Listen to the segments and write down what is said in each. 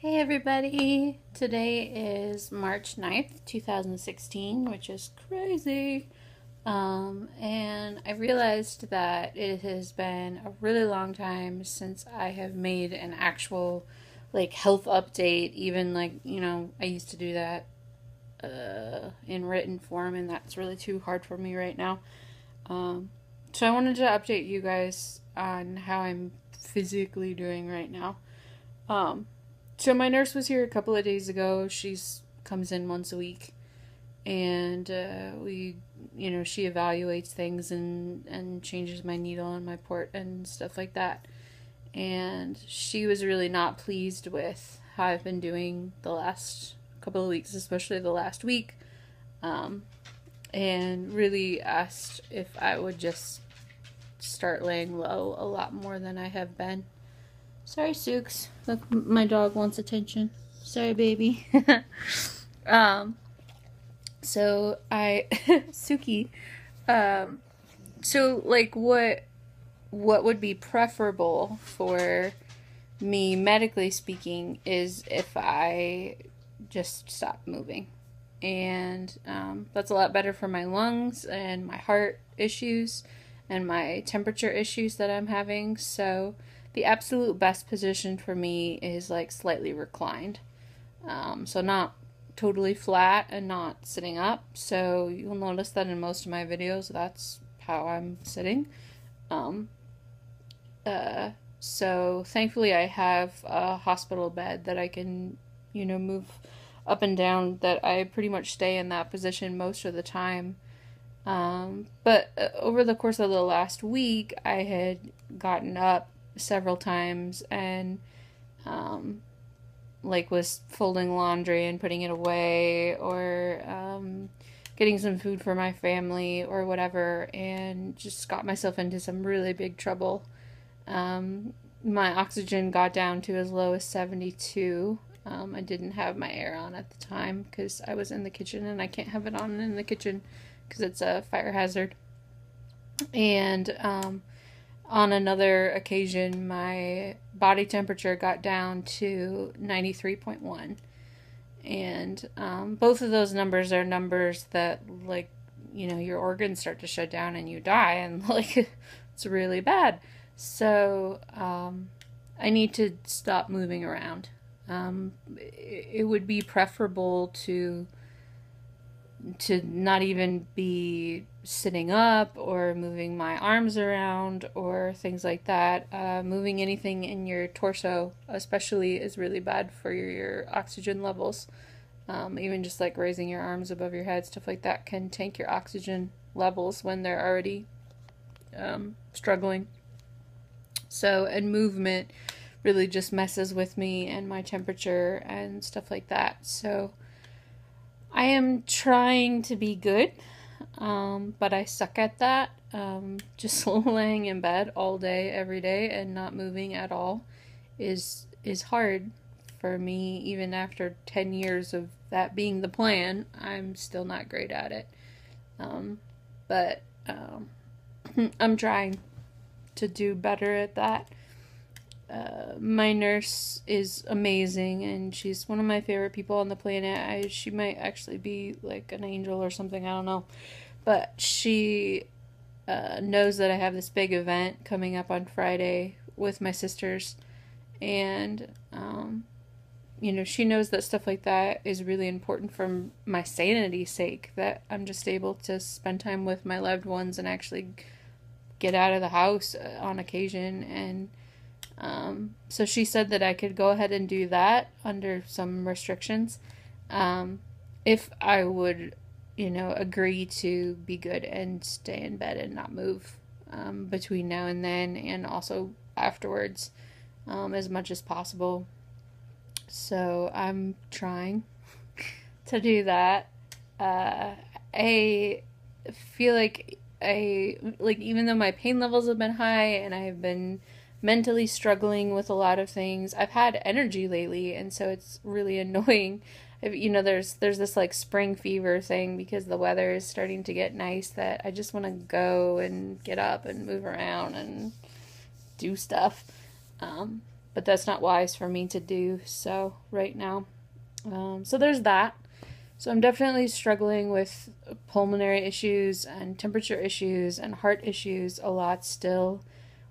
Hey everybody! Today is March 9th, 2016, which is crazy. And I realized that it has been a really long time since I have made an actual health update. Even I used to do that in written form, and that's really too hard for me right now. So I wanted to update you guys on how I'm physically doing right now. Um, so my nurse was here a couple of days ago. She's comes in once a week, and she evaluates things and changes my needle and my port and stuff like that. And she was really not pleased with how I've been doing the last couple of weeks, especially the last week, um, and really asked if I would just start laying low a lot more than I have been. Sorry, Sooks. Look, my dog wants attention. Sorry, baby. um, so I, Suki, um, so what would be preferable for me medically speaking is if I just stop moving. And that's a lot better for my lungs and my heart issues and my temperature issues that I'm having. So the absolute best position for me is slightly reclined. So not totally flat and not sitting up. So you'll notice that in most of my videos, that's how I'm sitting. Um, so thankfully I have a hospital bed that I can, move up and down, that I pretty much stay in that position most of the time. But over the course of the last week, I had gotten up several times and, was folding laundry and putting it away, or, getting some food for my family or whatever, and just got myself into some really big trouble. My oxygen got down to as low as 72. I didn't have my air on at the time because I was in the kitchen, and I can't have it on in the kitchen because it's a fire hazard. And on another occasion, my body temperature got down to 93.1. And both of those numbers are numbers that, your organs start to shut down and you die, and, it's really bad. So, I need to stop moving around. It would be preferable to not even be sitting up or moving my arms around or things like that. Moving anything in your torso, especially, is really bad for your oxygen levels. Even just raising your arms above your head, stuff like that, can tank your oxygen levels when they're already struggling. So, and movement really just messes with me and my temperature and stuff like that. So, I am trying to be good, but I suck at that. Just laying in bed all day, every day, and not moving at all is hard for me. Even after 10 years of that being the plan, I'm still not great at it. But I'm trying to do better at that. My nurse is amazing, and she's one of my favorite people on the planet. She might actually be an angel or something, I don't know. But she knows that I have this big event coming up on Friday with my sisters, and she knows that stuff like that is really important for my sanity's sake, that I'm just able to spend time with my loved ones and actually get out of the house on occasion. And so she said that I could go ahead and do that under some restrictions, if I would, agree to be good and stay in bed and not move, between now and then, and also afterwards, as much as possible. So I'm trying to do that. I feel even though my pain levels have been high and I have been mentally struggling with a lot of things, I've had energy lately, and so it's really annoying. There's this spring fever thing because the weather is starting to get nice, that I just want to go and get up and move around and do stuff. but that's not wise for me to do so right now. So there's that. So I'm definitely struggling with pulmonary issues and temperature issues and heart issues a lot still.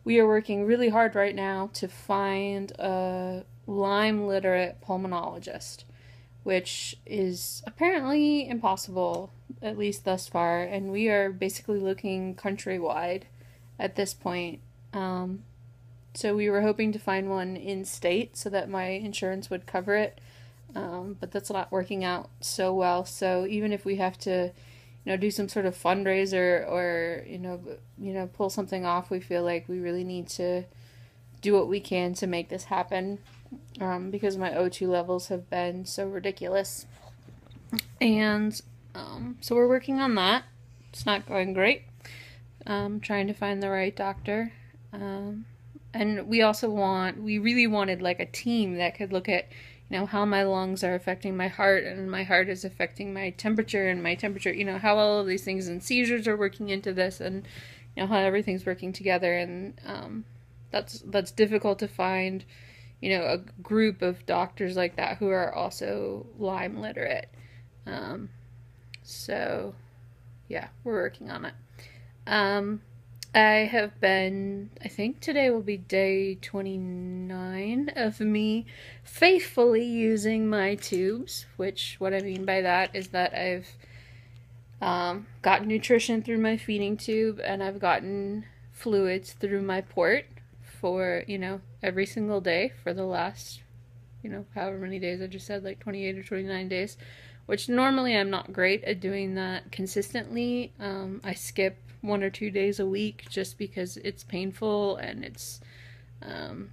We are working really hard right now to find a Lyme literate pulmonologist, which is apparently impossible, at least thus far, and we are basically looking countrywide at this point. So we were hoping to find one in state so that my insurance would cover it, but that's not working out so well. So even if we have to, do some sort of fundraiser or pull something off, we feel like we really need to do what we can to make this happen, because my O2 levels have been so ridiculous. And so we're working on that. It's not going great. Trying to find the right doctor. And we really wanted like a team that could look at, how my lungs are affecting my heart, and my heart is affecting my temperature, and my temperature, how all of these things and seizures are working into this, and how everything's working together. And that's difficult to find, a group of doctors like that who are also Lyme literate. So yeah, we're working on it. I think today will be day 29 of me faithfully using my tubes, which what I mean by that is that I've gotten nutrition through my feeding tube, and I've gotten fluids through my port for, every single day for the last, however many days I just said, like 28 or 29 days, which normally I'm not great at doing that consistently. I skip 1 or 2 days a week just because it's painful, and it's, I'm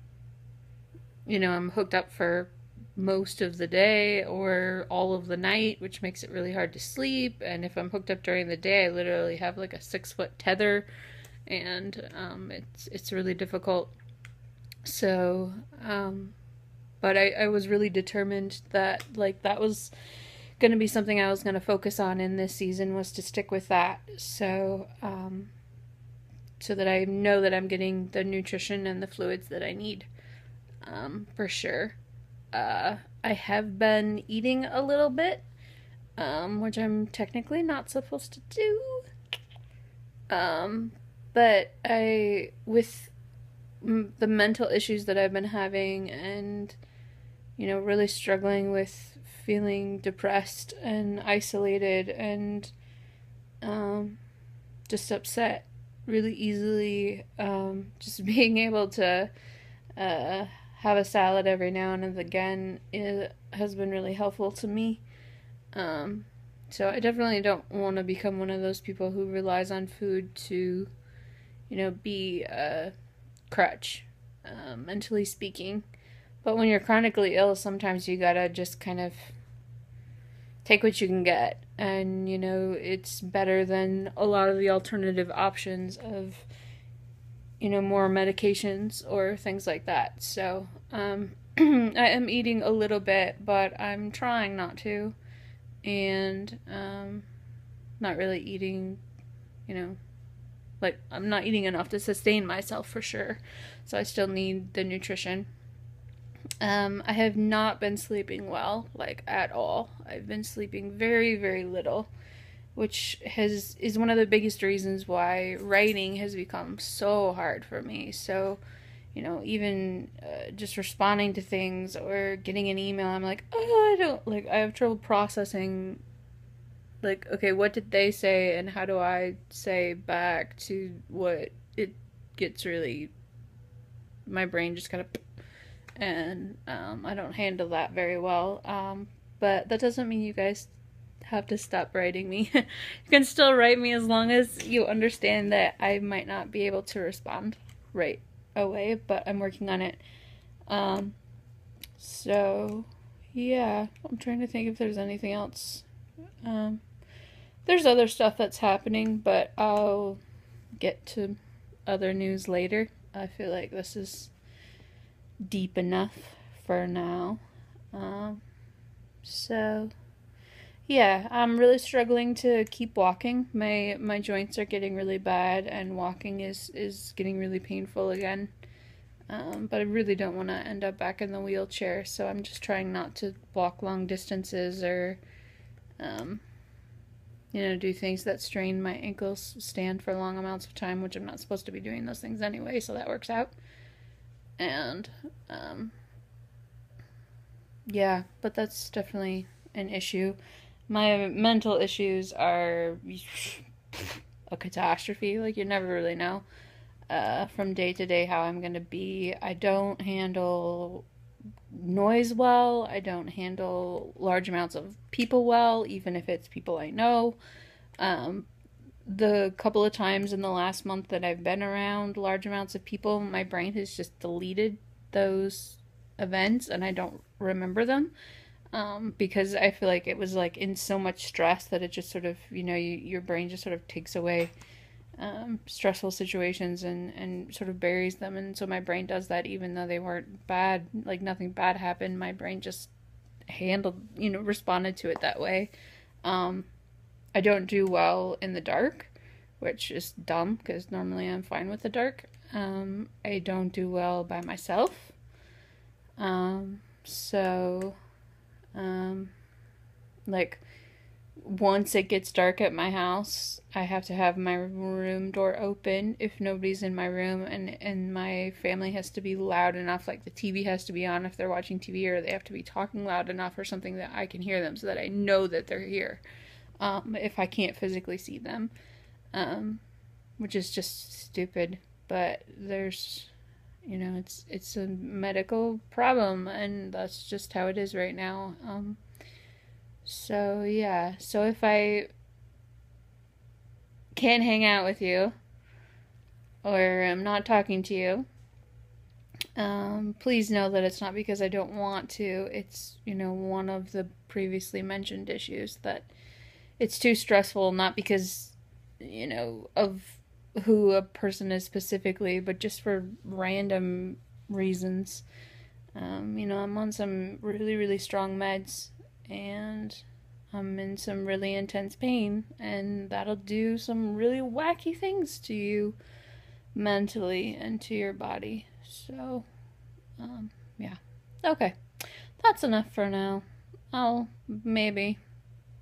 hooked up for most of the day or all of the night, which makes it really hard to sleep. And if I'm hooked up during the day, I literally have like a 6-foot tether, and it's really difficult. So, but I was really determined that that was going to be something I was going to focus on in this season, was to stick with that. So, so that I know that I'm getting the nutrition and the fluids that I need, for sure. I have been eating a little bit, which I'm technically not supposed to do. But with the mental issues that I've been having, and, really struggling with feeling depressed and isolated and just upset really easily, just being able to have a salad every now and again has been really helpful to me. So I definitely don't want to become one of those people who relies on food to, be a crutch, mentally speaking. But when you're chronically ill, sometimes you gotta just kind of take what you can get. And, it's better than a lot of the alternative options of, more medications or things like that. So, I am eating a little bit, but I'm trying not to. And, not really eating, I'm not eating enough to sustain myself for sure. So I still need the nutrition. I have not been sleeping well, at all. I've been sleeping very, very little, which is one of the biggest reasons why writing has become so hard for me. So, even just responding to things or getting an email, I'm like, oh, I have trouble processing, okay, what did they say, and how do I say back to what it gets really, my brain just kind of, and I don't handle that very well. But that doesn't mean you guys have to stop writing me. You can still write me as long as you understand that I might not be able to respond right away, but I'm working on it. So yeah, I'm trying to think if there's anything else. There's other stuff that's happening, but I'll get to other news later. I feel like this is deep enough for now. So yeah, I'm really struggling to keep walking. My joints are getting really bad, and walking is getting really painful again. But I really don't want to end up back in the wheelchair, so I'm just trying not to walk long distances or, um, do things that strain my ankles, stand for long amounts of time, which I'm not supposed to be doing those things anyway, so that works out. And, yeah, but that's definitely an issue. My mental issues are a catastrophe. Like, you never really know from day to day how I'm going to be. I don't handle noise well. I don't handle large amounts of people well, even if it's people I know. Um, the couple of times in the last month that I've been around large amounts of people, my brain has just deleted those events and I don't remember them. Because I feel like it was like in so much stress that it just sort of, your brain just sort of takes away stressful situations and sort of buries them. And so my brain does that even though they weren't bad, like nothing bad happened. My brain just handled, responded to it that way. I don't do well in the dark, which is dumb because normally I'm fine with the dark. I don't do well by myself. So, like, once it gets dark at my house, I have to have my room door open if nobody's in my room, and my family has to be loud enough, like the TV has to be on if they're watching TV, or they have to be talking loud enough or something that I can hear them so that I know that they're here, if I can't physically see them, which is just stupid, but there's, it's a medical problem, and that's just how it is right now. So yeah, so if I can't hang out with you or I'm not talking to you, please know that it's not because I don't want to. It's, one of the previously mentioned issues that it's too stressful, not because, of who a person is specifically, but just for random reasons. I'm on some really, really strong meds and I'm in some really intense pain, and that'll do some really wacky things to you mentally and to your body. So, yeah. Okay. That's enough for now. I'll maybe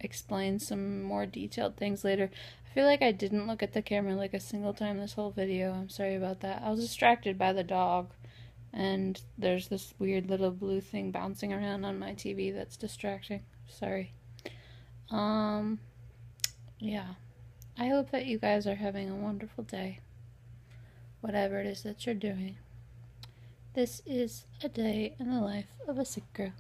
explain some more detailed things later. I feel like I didn't look at the camera like a single time this whole video. I'm sorry about that. I was distracted by the dog, and there's this weird little blue thing bouncing around on my TV that's distracting. Sorry. Yeah. I hope that you guys are having a wonderful day. Whatever it is that you're doing. This is a day in the life of a sick girl.